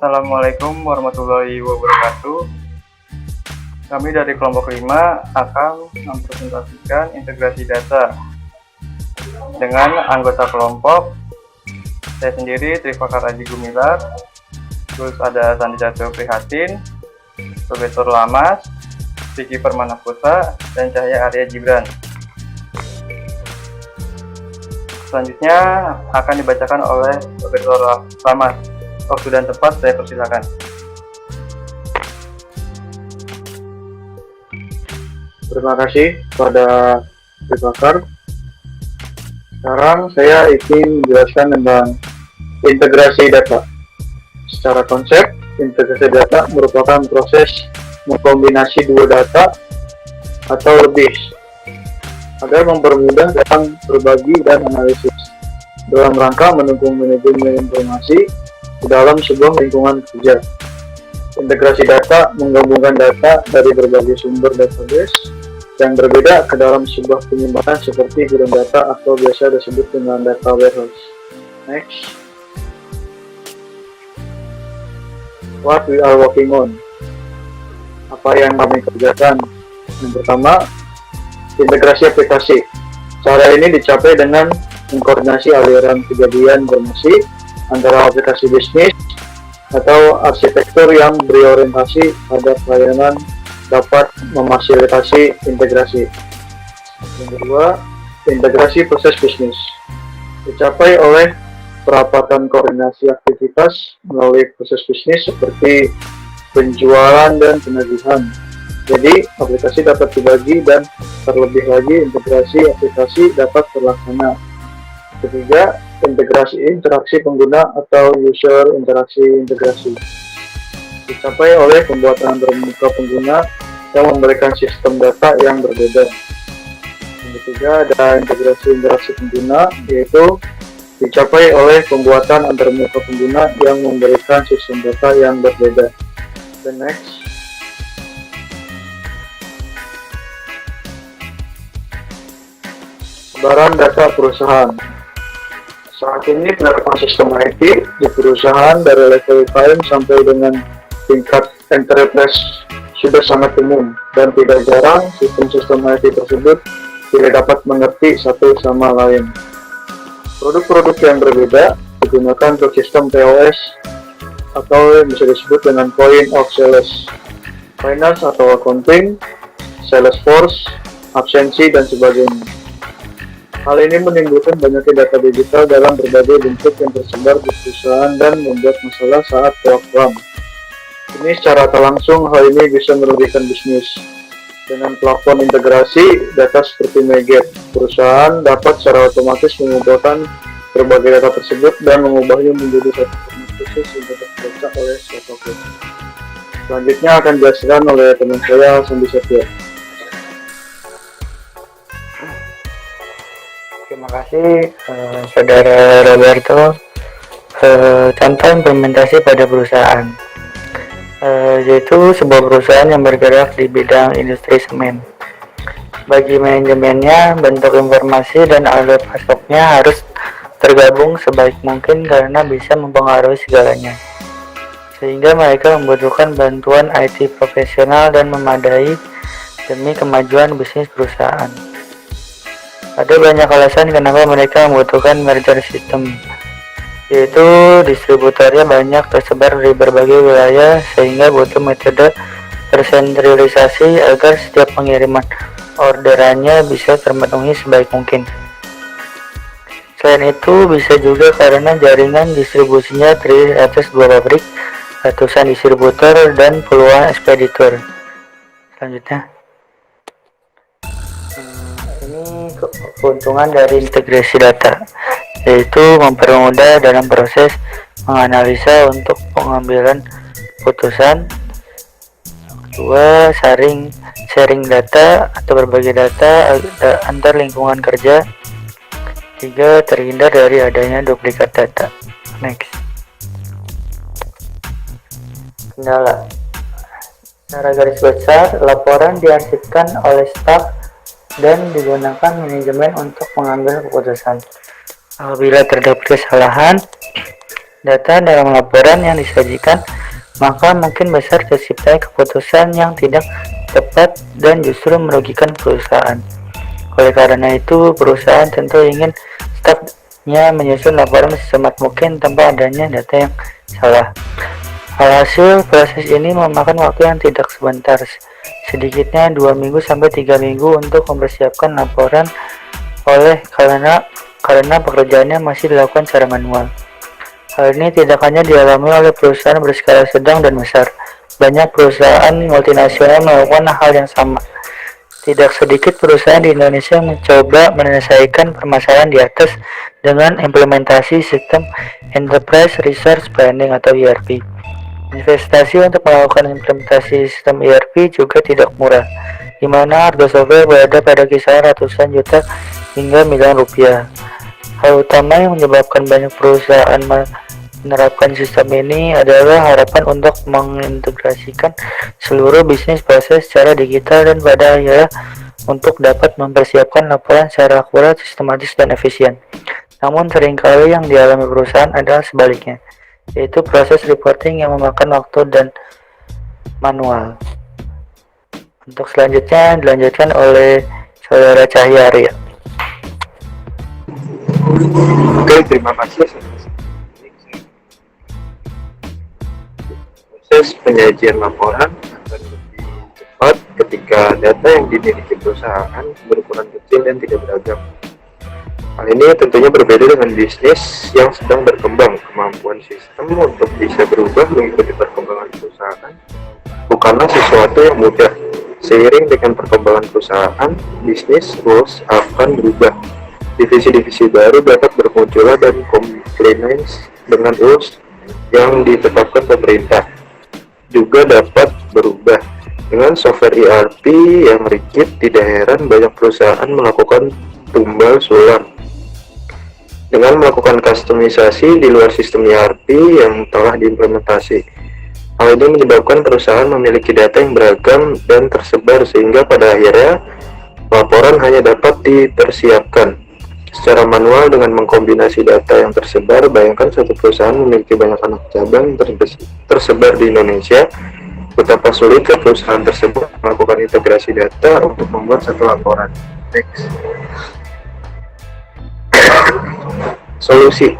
Assalamualaikum warahmatullahi wabarakatuh. Kami dari kelompok 5 akan mempresentasikan integrasi data dengan anggota kelompok. Saya sendiri Trifakar Aji Gumilar, terus ada Sandi Jatuh Prihatin, Profesor Lamas, Vicky Permanaputra, dan Cahaya Arya Gibran. Selanjutnya akan dibacakan oleh Profesor Lamas. Waktu dan tempat saya persilakan. Terima kasih kepada Trifakar. Sekarang saya ingin menjelaskan tentang integrasi data. Secara konsep, integrasi data merupakan proses mengkombinasi dua data atau lebih agar mempermudah dalam berbagi dan analisis dalam rangka mendukung manajemen informasi di dalam sebuah lingkungan kerja. Integrasi data menggabungkan data dari berbagai sumber database yang berbeda ke dalam sebuah penyimpanan seperti gudang data atau biasa disebut dengan data warehouse. Next. What we are working on. Apa yang kami kerjakan? Yang pertama, integrasi aplikasi. Cara ini dicapai dengan mengkoordinasi aliran kejadian informasi antara aplikasi bisnis atau arsitektur yang berorientasi pada pelayanan dapat memfasilitasi integrasi. Yang kedua, integrasi proses bisnis. Dicapai oleh perapatan koordinasi aktivitas melalui proses bisnis seperti penjualan dan penagihan. Jadi, aplikasi dapat dibagi dan terlebih lagi integrasi aplikasi dapat terlaksana. Ketiga, integrasi interaksi pengguna atau user interaksi integrasi. Dicapai oleh pembuatan antarmuka pengguna yang memberikan sistem data yang berbeda. Yang ketiga, ada integrasi interaksi pengguna, yaitu dicapai oleh pembuatan antarmuka pengguna yang memberikan sistem data yang berbeda. The next. Sebaran data perusahaan. Saat ini penerapan sistem IT di perusahaan dari level time sampai dengan tingkat enterprise sudah sangat umum dan tidak jarang sistem-sistem IT tersebut tidak dapat mengerti satu sama lain. Produk-produk yang berbeda digunakan untuk sistem POS atau bisa disebut dengan point of sales, finance atau accounting, Salesforce, absensi, dan sebagainya. Hal ini menimbulkan banyaknya data digital dalam berbagai bentuk yang tersebar di perusahaan dan membuat masalah saat program. Ini secara tak langsung hal ini bisa merugikan bisnis. Dengan platform integrasi data seperti Megget, perusahaan dapat secara otomatis mengubahkan berbagai data tersebut dan mengubahnya menjadi satu format khusus yang dapat dibaca oleh siapapun. Selanjutnya akan dijelaskan oleh teman saya, Sandi Satya. Terima kasih Saudara Roberto. Contoh implementasi pada perusahaan, yaitu sebuah perusahaan yang bergerak di bidang industri semen. Bagi manajemennya, bentuk informasi dan alat pasoknya harus tergabung sebaik mungkin karena bisa mempengaruhi segalanya. Sehingga mereka membutuhkan bantuan IT profesional dan memadai demi kemajuan bisnis perusahaan. Ada banyak alasan kenapa mereka membutuhkan merger system, yaitu distributornya banyak tersebar di berbagai wilayah sehingga butuh metode tersentralisasi agar setiap pengiriman orderannya bisa terpenuhi sebaik mungkin. Selain itu, bisa juga karena jaringan distribusinya terdiri atas dua pabrik, ratusan distributor, dan puluhan ekspeditor. Selanjutnya, ini keuntungan dari integrasi data, yaitu mempermudah dalam proses menganalisa untuk pengambilan keputusan. Kedua, sharing data atau berbagi data antar lingkungan kerja. Tiga, terhindar dari adanya duplikat data. Next. Kendala. Secara garis besar, laporan diarsipkan oleh staf dan digunakan manajemen untuk mengambil keputusan. Apabila terdapat kesalahan, data dalam laporan yang disajikan, maka mungkin besar tercipta keputusan yang tidak tepat dan justru merugikan perusahaan. Oleh karena itu, perusahaan tentu ingin stafnya menyusun laporan secepat mungkin tanpa adanya data yang salah. Alhasil, proses ini memakan waktu yang tidak sebentar, sedikitnya 2 minggu sampai 3 minggu untuk mempersiapkan laporan karena pekerjaannya masih dilakukan secara manual. Hal ini tidak hanya dialami oleh perusahaan berskala sedang dan besar. Banyak perusahaan multinasional melakukan hal yang sama. Tidak sedikit perusahaan di Indonesia mencoba menyelesaikan permasalahan di atas dengan implementasi sistem Enterprise Resource Planning atau ERP. Investasi untuk melakukan implementasi sistem ERP juga tidak murah, di mana harga software berada pada kisaran ratusan juta hingga miliar rupiah. Hal utama yang menyebabkan banyak perusahaan menerapkan sistem ini adalah harapan untuk mengintegrasikan seluruh bisnis proses secara digital dan pada akhirnya untuk dapat mempersiapkan laporan secara akurat, sistematis, dan efisien. Namun seringkali yang dialami perusahaan adalah sebaliknya, yaitu proses reporting yang memakan waktu dan manual. Untuk selanjutnya dilanjutkan oleh Saudara Cahya Arya. Oke, terima kasih. Proses penyajian laporan akan lebih cepat ketika data yang dimiliki perusahaan berukuran kecil dan tidak beragam. Hal ini tentunya berbeda dengan bisnis yang sedang berkembang. Kemampuan sistem untuk bisa berubah mengikuti perkembangan perusahaan bukanlah sesuatu yang mudah. Seiring dengan perkembangan perusahaan, bisnis rules akan berubah. Divisi-divisi baru dapat bermunculan dan compliance dengan rules yang ditetapkan pemerintah juga dapat berubah. Dengan software ERP yang rigid, tidak heran banyak perusahaan melakukan tumbal sulam dengan melakukan kustomisasi di luar sistem ERP yang telah diimplementasi. Hal ini menyebabkan perusahaan memiliki data yang beragam dan tersebar sehingga pada akhirnya laporan hanya dapat dipersiapkan secara manual dengan mengkombinasi data yang tersebar. Bayangkan satu perusahaan memiliki banyak anak cabang tersebar di Indonesia. Betapa sulitnya perusahaan tersebut melakukan integrasi data untuk membuat satu laporan. Next. Solusi.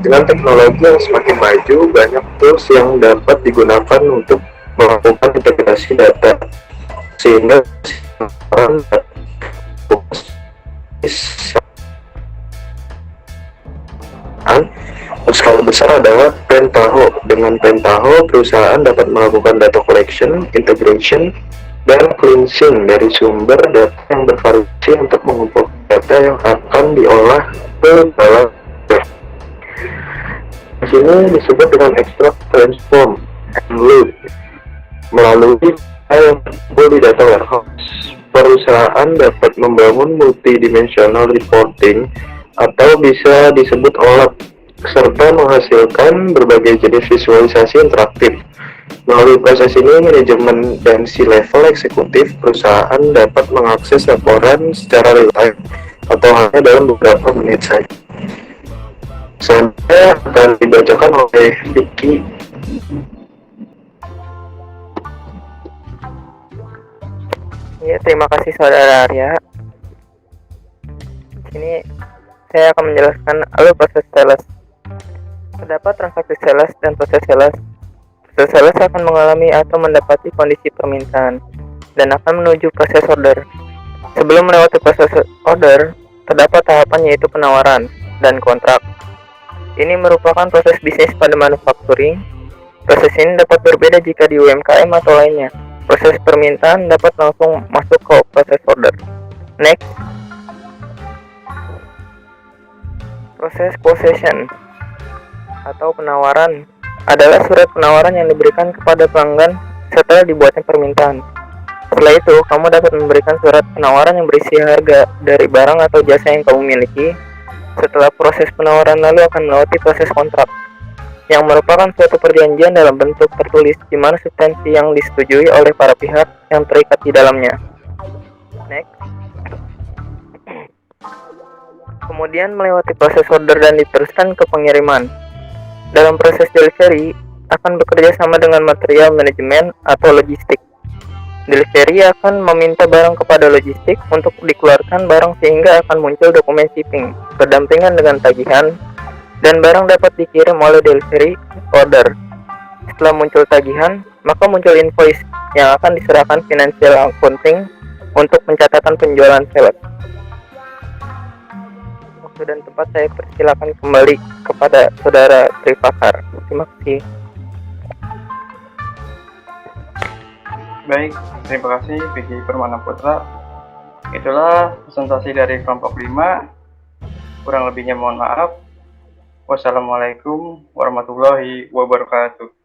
Dengan teknologi yang semakin maju, banyak tools yang dapat digunakan untuk melakukan integrasi data sehingga orang skala besar adalah Pentaho. Dengan Pentaho, perusahaan dapat melakukan data collection, integration, dan cleansing dari sumber data yang bervariasi untuk mengumpulkan data yang akan diolah ke dalam di sini disebut dengan extract, transform, and load. Melalui yang terkumpul di data warehouse, perusahaan dapat membangun multidimensional reporting atau bisa disebut OLAP, serta menghasilkan berbagai jenis visualisasi interaktif. Melalui proses ini, manajemen dan C-level eksekutif perusahaan dapat mengakses laporan secara real-time atau hanya dalam beberapa menit saja. Selanjutnya akan dibacakan oleh Vicky. Ya, terima kasih Saudara Arya. Sini saya akan menjelaskan alur proses sales. Terdapat transaksi sales dan proses sales. Proses sales akan mengalami atau mendapati kondisi permintaan dan akan menuju proses order. Sebelum melewati proses order, terdapat tahapan yaitu penawaran dan kontrak. Ini merupakan proses bisnis pada manufacturing. Proses ini dapat berbeda jika di UMKM atau lainnya. Proses permintaan dapat langsung masuk ke proses order. Next. Proses possession atau penawaran adalah surat penawaran yang diberikan kepada pelanggan setelah dibuatnya permintaan. Setelah itu, kamu dapat memberikan surat penawaran yang berisi harga dari barang atau jasa yang kamu miliki. Setelah proses penawaran lalu akan melewati proses kontrak, yang merupakan suatu perjanjian dalam bentuk tertulis di mana substansi yang disetujui oleh para pihak yang terikat di dalamnya. Next. Kemudian melewati proses order dan diteruskan ke pengiriman. Dalam proses delivery, akan bekerja sama dengan material manajemen atau logistik. Delivery akan meminta barang kepada logistik untuk dikeluarkan barang sehingga akan muncul dokumen shipping, berdampingan dengan tagihan, dan barang dapat dikirim oleh delivery order. Setelah muncul tagihan, maka muncul invoice yang akan diserahkan financial accounting untuk pencatatan penjualan sales. Waktu dan tempat saya persilakan kembali kepada Saudara Tripakar. Terima kasih. Baik, terima kasih Vicky Permana Putra. Itulah presentasi dari kelompok 5. Kurang lebihnya mohon maaf. Wassalamualaikum warahmatullahi wabarakatuh.